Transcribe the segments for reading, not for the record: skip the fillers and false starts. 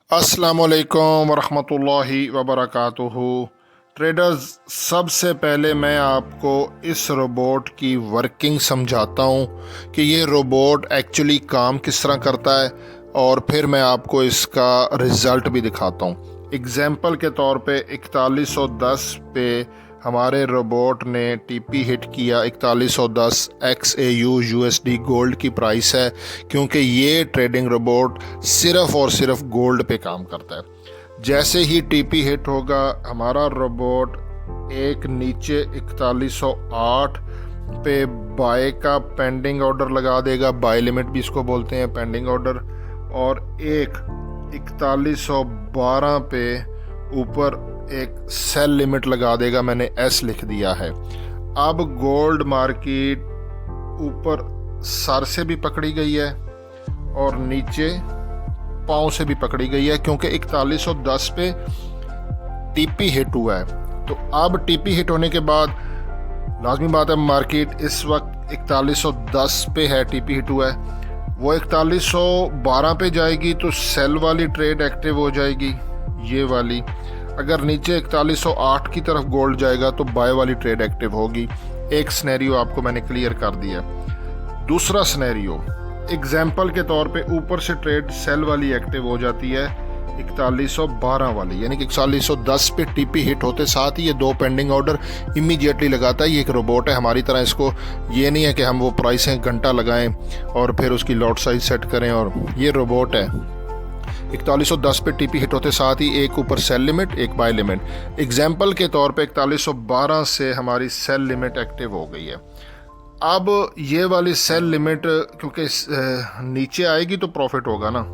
अस्सलामुअलैकुम वरहमतुल्लाहि वबरकातुहू। ट्रेडर्स, सबसे पहले मैं आपको इस रोबोट की वर्किंग समझाता हूँ कि ये रोबोट एक्चुअली काम किस तरह करता है, और फिर मैं आपको इसका रिज़ल्ट भी दिखाता हूँ। एग्ज़ाम्पल के तौर पे 4110 पे हमारे रोबोट ने टीपी हिट किया। 4110 XAU USD गोल्ड की प्राइस है, क्योंकि ये ट्रेडिंग रोबोट सिर्फ़ और सिर्फ गोल्ड पे काम करता है। जैसे ही टीपी हिट होगा, हमारा रोबोट एक नीचे 4108 पे बाय का पेंडिंग ऑर्डर लगा देगा, बाय लिमिट भी इसको बोलते हैं, पेंडिंग ऑर्डर, और एक 4112 पे ऊपर एक सेल लिमिट लगा देगा। मैंने एस लिख दिया है। अब गोल्ड मार्केट ऊपर सर से भी पकड़ी गई है और नीचे पाँव से भी पकड़ी गई है, क्योंकि 4110 पे टीपी हिट हुआ है। तो अब टीपी हिट होने के बाद लाजमी बात है, मार्केट इस वक्त 4110 पे है, टीपी हिट हुआ है। वो 4112 पे जाएगी तो सेल वाली ट्रेड एक्टिव हो जाएगी, ये वाली। अगर नीचे 4108 की तरफ गोल्ड जाएगा तो बाय वाली ट्रेड एक्टिव होगी। एक सिनेरियो आपको मैंने क्लियर कर दिया। दूसरा सिनेरियो, एग्जाम्पल के तौर पे ऊपर से ट्रेड सेल वाली एक्टिव हो जाती है 4112 वाली, यानी कि 4110 पे टीपी हिट होते साथ ही ये दो पेंडिंग ऑर्डर इमीडिएटली लगाता है। ये एक रोबोट है, हमारी तरह इसको ये नहीं है कि हम वो प्राइसें घंटा लगाएं और फिर उसकी लॉट साइज सेट करें, और ये रोबोट है। 4110 पे टीपी हिट होते साथ ही एक ऊपर सेल लिमिट, एक बाय लिमिट। एग्जाम्पल के तौर पे 4112 से हमारी सेल लिमिट एक्टिव हो गई है। अब ये वाली सेल लिमिट क्योंकि नीचे आएगी तो प्रॉफिट होगा ना,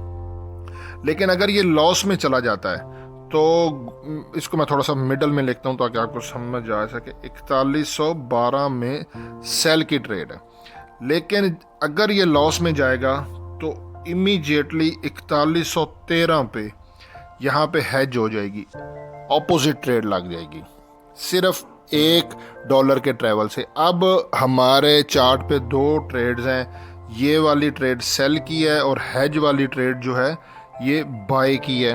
लेकिन अगर ये लॉस में चला जाता है तो इसको मैं थोड़ा सा मिडल में लिखता हूँ ताकि आपको समझ आ सके। 4112 में सेल की ट्रेड है, लेकिन अगर ये लॉस में जाएगा तो इमीडिएटली 4113 पे यहाँ पे हेज हो जाएगी, ऑपोजिट ट्रेड लग जाएगी, सिर्फ $1 के ट्रेवल से। अब हमारे चार्ट पे दो ट्रेड्स हैं, ये वाली ट्रेड सेल की है और हेज वाली ट्रेड जो है ये बाय की है।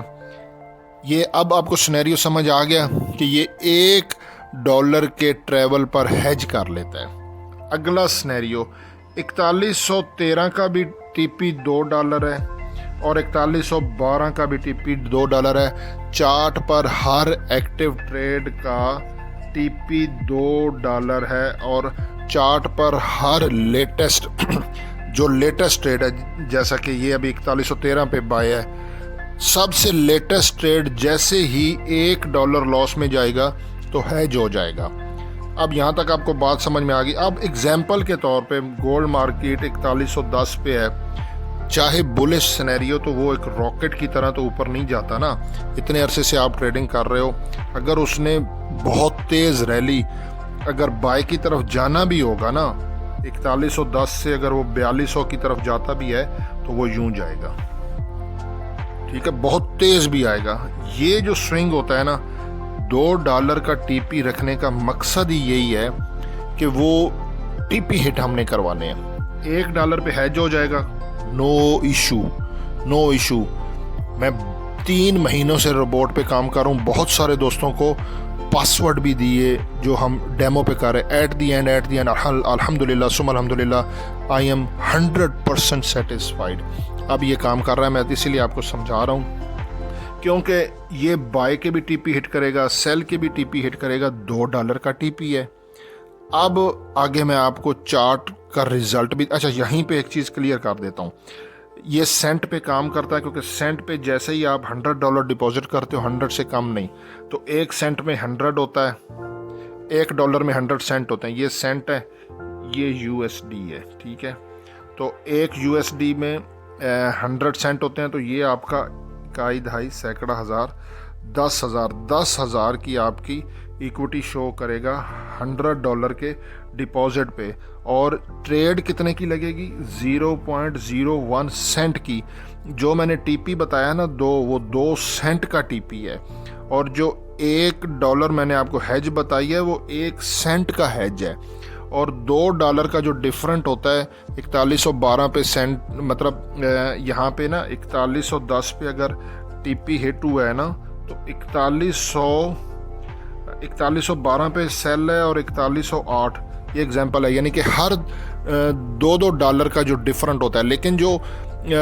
ये अब आपको सिनेरियो समझ आ गया कि ये $1 के ट्रेवल पर हेज कर लेता है। अगला सिनेरियो, 4113 का भी टीपी $2 है और 4112 का भी टीपी $2 है। चार्ट पर हर एक्टिव ट्रेड का टीपी $2 है, और चार्ट पर हर लेटेस्ट जो लेटेस्ट ट्रेड है, जैसा कि ये अभी 4113 पे बाय है, सबसे लेटेस्ट ट्रेड जैसे ही $1 लॉस में जाएगा तो हैज हो जाएगा। अब यहाँ तक आपको बात समझ में आ गई। अब एग्जाम्पल के तौर पे गोल्ड मार्केट 4110 पे है, चाहे बुलिश सिनेरियो तो वो एक रॉकेट की तरह तो ऊपर नहीं जाता ना। इतने अरसे से आप ट्रेडिंग कर रहे हो, अगर उसने बहुत तेज़ रैली अगर बाय की तरफ जाना भी होगा ना, 4110 से अगर वो 4200 की तरफ जाता भी है तो वो यूं जाएगा, ठीक है, बहुत तेज़ भी आएगा। ये जो स्विंग होता है ना, $2 का टीपी रखने का मकसद ही यही है कि वो टीपी हिट हमने करवाने हैं। $1 पे हैज हो जाएगा, नो इशू, नो इशू। मैं 3 महीनों से रोबोट पे काम कर रहा हूँ, बहुत सारे दोस्तों को पासवर्ड भी दिए जो हम डेमो पे कर रहे हैं। एट दी एंड अल्हम्दुलिल्लाह सुम अल्हम्दुलिल्लाह, आई एम 100% सेटिस्फाइड। अब ये काम कर रहा है, मैं इसीलिए आपको समझा रहा हूँ, क्योंकि ये बाय के भी टीपी हिट करेगा, सेल के भी टीपी हिट करेगा। $2 का टीपी है। अब आगे मैं आपको चार्ट का रिजल्ट भी, अच्छा यहीं पे एक चीज़ क्लियर कर देता हूँ, ये सेंट पे काम करता है, क्योंकि सेंट पे जैसे ही आप $100 डिपॉजिट करते हो, 100 से कम नहीं, तो 1 सेंट में 100 होता है, $1 में 100 सेंट होते हैं। ये सेंट है, ये USD है, ठीक है। तो एक USD में 100 सेंट होते हैं, तो ये आपका इकाई दहाई सैकड़ा हज़ार 10,000 की आपकी इक्विटी शो करेगा $100 के डिपॉजिट पे। और ट्रेड कितने की लगेगी? 0.01 सेंट की। जो मैंने टीपी बताया ना वो 2 सेंट का टीपी है, और जो $1 मैंने आपको हैज बताई है वो 1 सेंट का हैज है। और $2 का जो डिफरेंट होता है 4112 पे सेंट, मतलब यहाँ पे ना 4110 पे अगर टीपी हिट हुआ है ना, तो 4112 पे सेल है और 4108 ये एग्जांपल है, यानी कि हर $2 का जो डिफरेंट होता है, लेकिन जो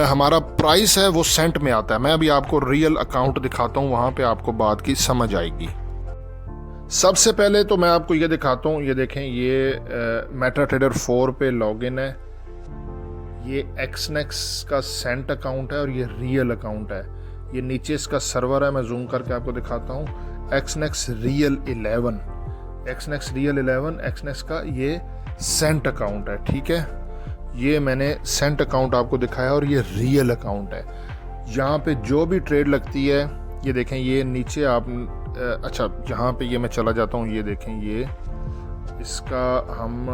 हमारा प्राइस है वो सेंट में आता है। मैं अभी आपको रियल अकाउंट दिखाता हूँ, वहाँ पे आपको बात की समझ आएगी। सबसे पहले तो मैं आपको ये दिखाता हूँ, ये देखें, ये मेटाट्रेडर 4 पे लॉगिन है, ये एक्सनेक्स का सेंट अकाउंट है और ये रियल अकाउंट है। ये नीचे इसका सर्वर है, मैं जूम करके आपको दिखाता हूँ, एक्सनेक्स रियल 11, एक्सनेक्स रियल 11 एक्सनेक्स का ये सेंट अकाउंट है। ठीक है, ये मैंने सेंट अकाउंट आपको दिखाया और ये रियल अकाउंट है। यहाँ पे जो भी ट्रेड लगती है, ये देखें, ये नीचे आप अच्छा यहाँ पे ये मैं चला जाता हूँ, ये देखें, ये इसका हम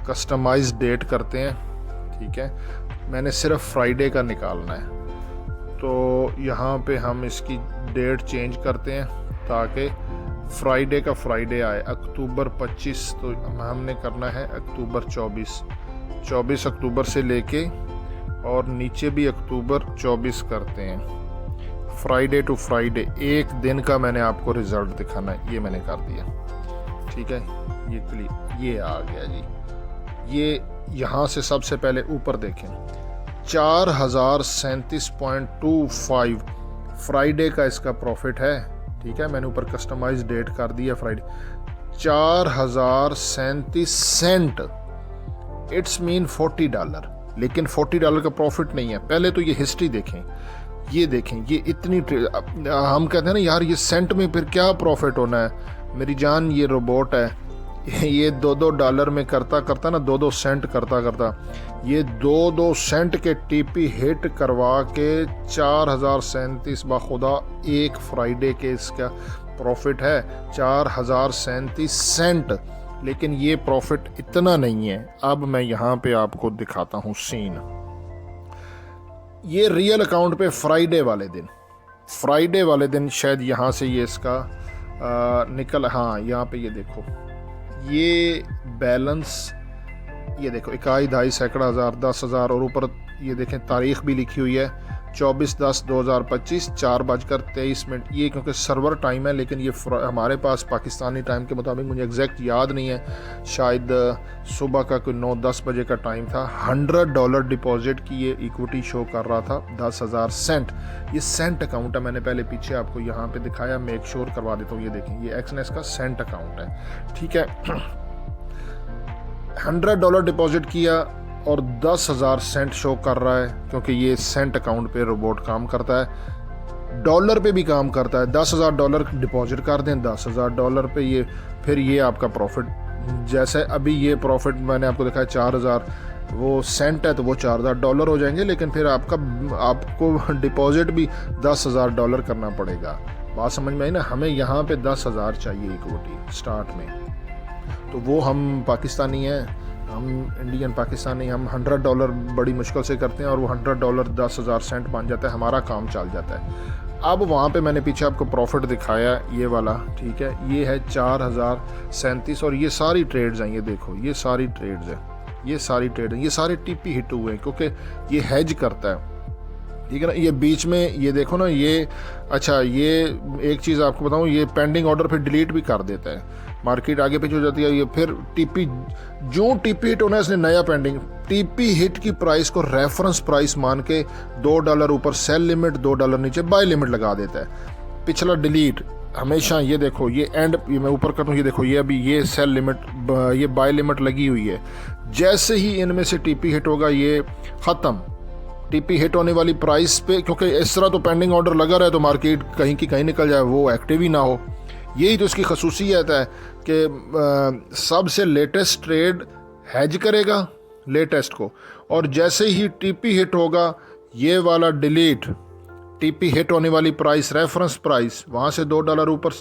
कस्टमाइज डेट करते हैं। ठीक है, मैंने सिर्फ फ्राइडे का निकालना है, तो यहाँ पे हम इसकी डेट चेंज करते हैं ताकि फ्राइडे का फ्राइडे आए। अक्टूबर 25 तो हमने करना है अक्टूबर 24 अक्टूबर से लेके और नीचे भी अक्टूबर 24 करते हैं, फ्राइडे टू फ्राइडे, एक दिन का मैंने आपको रिजल्ट दिखाना है। ये मैंने कर दिया। ठीक है, ये क्लिक, ये आ गया जी। ये यहाँ से सबसे पहले ऊपर देखें, 4037.25 फ्राइडे का इसका प्रॉफिट है। ठीक है, मैंने ऊपर कस्टमाइज डेट कर दिया फ्राइडे, 4037 सेंट, इट्स मीन $40, लेकिन $40 का प्रॉफिट नहीं है। पहले तो ये हिस्ट्री देखें, ये देखें, ये इतनी हम कहते हैं ना यार ये सेंट में फिर क्या प्रॉफिट होना है। मेरी जान, ये रोबोट है, ये $2 में करता करता ना, 2 सेंट करता करता ये 2 सेंट के टीपी हिट करवा के 4037 बाखुदा एक फ्राइडे के इसका प्रॉफिट है, 4037 सेंट। लेकिन ये प्रॉफिट इतना नहीं है। अब मैं यहाँ पे आपको दिखाता हूँ सीन। ये रियल अकाउंट पे फ्राइडे वाले दिन शायद यहाँ से ये इसका निकल, हाँ यहाँ पे ये देखो, ये बैलेंस, ये देखो 21, 2.5 सैकड़ा हज़ार, 10,000 और ऊपर ये देखें तारीख भी लिखी हुई है 24/10/2025 4:23। ये क्योंकि सर्वर टाइम है, लेकिन ये हमारे पास पाकिस्तानी टाइम के मुताबिक, मुझे एग्जैक्ट याद नहीं है, शायद सुबह का कोई 9-10 बजे का टाइम था। $100 डिपॉजिट की ये इक्विटी शो कर रहा था, 10,000 सेंट। ये सेंट अकाउंट है, मैंने पहले पीछे आपको यहाँ पे दिखाया, मेक श्योर करवा देता हूँ। ये देखें, ये एक्सनेस का सेंट अकाउंट है। ठीक है, $100 डिपॉजिट किया और 10,000 सेंट शो कर रहा है, क्योंकि ये सेंट अकाउंट पे रोबोट काम करता है, डॉलर पे भी काम करता है। $10,000 डिपॉजिट कर दें, $10,000 पे ये फिर ये आपका प्रॉफिट, जैसे अभी ये प्रॉफिट मैंने आपको दिखाया 4,000, वो सेंट है तो वो $4,000 हो जाएंगे, लेकिन फिर आपको डिपॉजिट भी $10,000 करना पड़ेगा। बात समझ में आई ना। हमें यहाँ पे 10,000 चाहिए इक्विटी स्टार्ट में, तो वो हम पाकिस्तानी हैं, हम इंडियन पाकिस्तानी, हम $100 बड़ी मुश्किल से करते हैं और वो $100 10,000 सेंट बन जाता है, हमारा काम चल जाता है। अब वहाँ पे मैंने पीछे आपको प्रॉफिट दिखाया ये वाला। ठीक है, ये है 4037 और ये सारी ट्रेड्स हैं, ये देखो, ये सारी ट्रेड्स हैं, ये सारी ट्रेड हैं, ये सारे टीपी हिट हुए हैं क्योंकि ये हेज करता है। ठीक है ना, ये बीच में ये देखो ना, ये अच्छा, ये एक चीज़ आपको बताऊँ, ये पेंडिंग ऑर्डर फिर डिलीट भी कर देता है, मार्केट आगे पीछे हो जाती है। ये फिर टीपी हिट होना है, इसने नया पेंडिंग टीपी हिट की प्राइस को रेफरेंस प्राइस मान के $2 ऊपर सेल लिमिट, $2 नीचे बाय लिमिट लगा देता है। पिछला डिलीट हमेशा, ये देखो, ये एंड, ये मैं ऊपर कर दूँ, ये देखो, ये अभी ये सेल लिमिट, ये बाय लिमिट लगी हुई है। जैसे ही इनमें से टीपी हिट होगा ये ख़त्म, टीपी हिट होने वाली प्राइस पे, क्योंकि इस तरह तो पेंडिंग ऑर्डर लगा रहे तो मार्केट कहीं की कहीं निकल जाए, वो एक्टिव ही ना हो। यही तो इसकी खसूसियत है कि सबसे लेटेस्ट ट्रेड हैज करेगा लेटेस्ट को, और जैसे ही टीपी हिट होगा ये वाला डिलीट, टीपी हिट होने वाली प्राइस रेफरेंस प्राइस, वहाँ से $2 ऊपर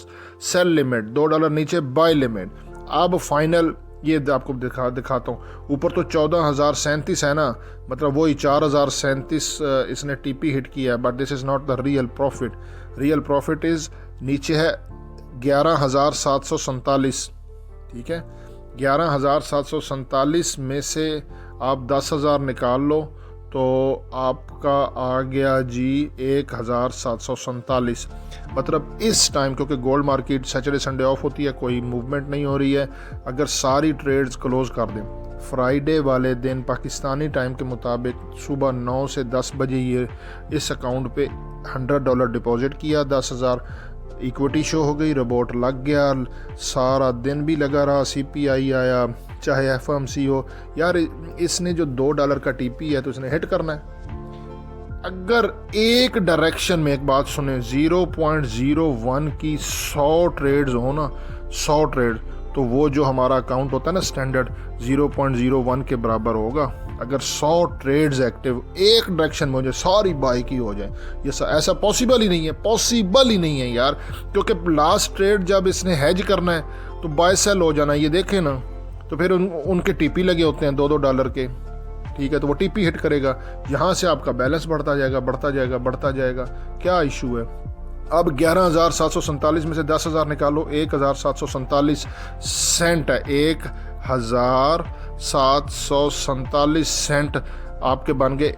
सेल लिमिट, $2 नीचे बाय लिमिट। अब फाइनल ये आपको दिखाता हूँ, ऊपर तो 14,037 है ना, मतलब वही 4,037 इसने टीपी हिट किया है, but this is not the real profit. Real profit is नीचे है 11,747। ठीक है, 11,747 में से आप 10,000 निकाल लो तो आपका आ गया जी 1747। मतलब इस टाइम, क्योंकि gold market Saturday Sunday off होती है, कोई मूवमेंट नहीं हो रही है, अगर सारी ट्रेड्स क्लोज कर दें फ्राइडे वाले दिन पाकिस्तानी टाइम के मुताबिक सुबह 9 से 10 बजे ये इस अकाउंट पे $100 डिपॉजिट किया, 10,000 इक्विटी शो हो गई, रिपोर्ट लग गया, सारा दिन भी लगा रहा, CPI आया, चाहे FOMC हो। यार इसने जो $2 का TP है तो इसने हिट करना है। अगर एक डायरेक्शन में, एक बात सुने, 0.01 की 100 ट्रेड्स हो ना, 100 ट्रेड, तो वो जो हमारा अकाउंट होता है ना स्टैंडर्ड 0.01 के बराबर होगा। अगर 100 ट्रेड्स एक्टिव एक डायरेक्शन में हो जाए, सारी बाई की हो जाए, ये ऐसा पॉसिबल ही नहीं है, पॉसिबल ही नहीं है यार। क्योंकि लास्ट ट्रेड जब इसने हेज करना है तो बाय सेल हो जाना, ये देखें ना, तो फिर उनके TP लगे होते हैं $2 के, ठीक है, तो वो TP हिट करेगा, यहाँ से आपका बैलेंस बढ़ता जाएगा, बढ़ता जाएगा, बढ़ता जाएगा। क्या इशू है? अब 11,747 में से 10,000 निकालो, 1,747 सेंट है, 1,747 सेंट आपके बन गए।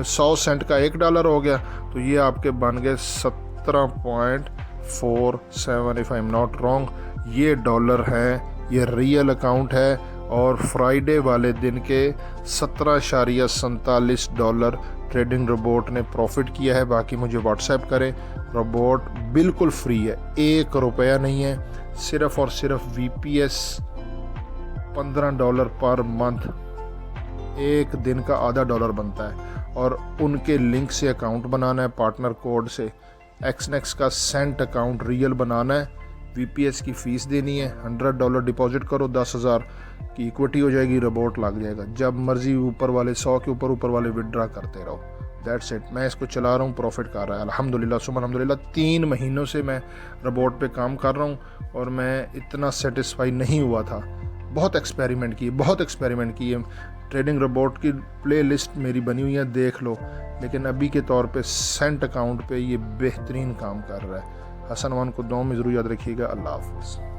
100 सेंट का $1 हो गया, तो ये आपके बन गए 17.47 if I am not wrong. ये डॉलर है, ये रियल अकाउंट है, और फ्राइडे वाले दिन के $17.47 ट्रेडिंग रोबोट ने प्रॉफिट किया है। बाकी मुझे व्हाट्सएप करें, रोबोट बिल्कुल फ्री है, $1 नहीं है, सिर्फ और सिर्फ VPS $15 पर मंथ, एक दिन का $0.5 बनता है। और उनके लिंक से अकाउंट बनाना है, पार्टनर कोड से XNEX का सेंट अकाउंट रियल बनाना है, VPS की फ़ीस देनी है, $100 डिपॉजिट करो, 10,000 की इक्विटी हो जाएगी, रोबोट लग जाएगा, जब मर्जी ऊपर वाले 100 के ऊपर वाले विड्रा करते रहो। That's it. मैं इसको चला रहा हूँ, प्रॉफिट कर रहा है अल्हम्दुलिल्लाह सुबह अल्हम्दुलिल्लाह। 3 महीनों से मैं रोबोट पे काम कर रहा हूँ और मैं इतना सेटिस्फाई नहीं हुआ था। बहुत एक्सपेरिमेंट किए, ट्रेडिंग रोबोट की प्ले लिस्ट मेरी बनी हुई है, देख लो, लेकिन अभी के तौर पे सेंट अकाउंट पे ये बेहतरीन काम कर रहा है। हसन वन को 2 में ज़रूर याद रखिएगा। अल्लाह हाफ़िज़।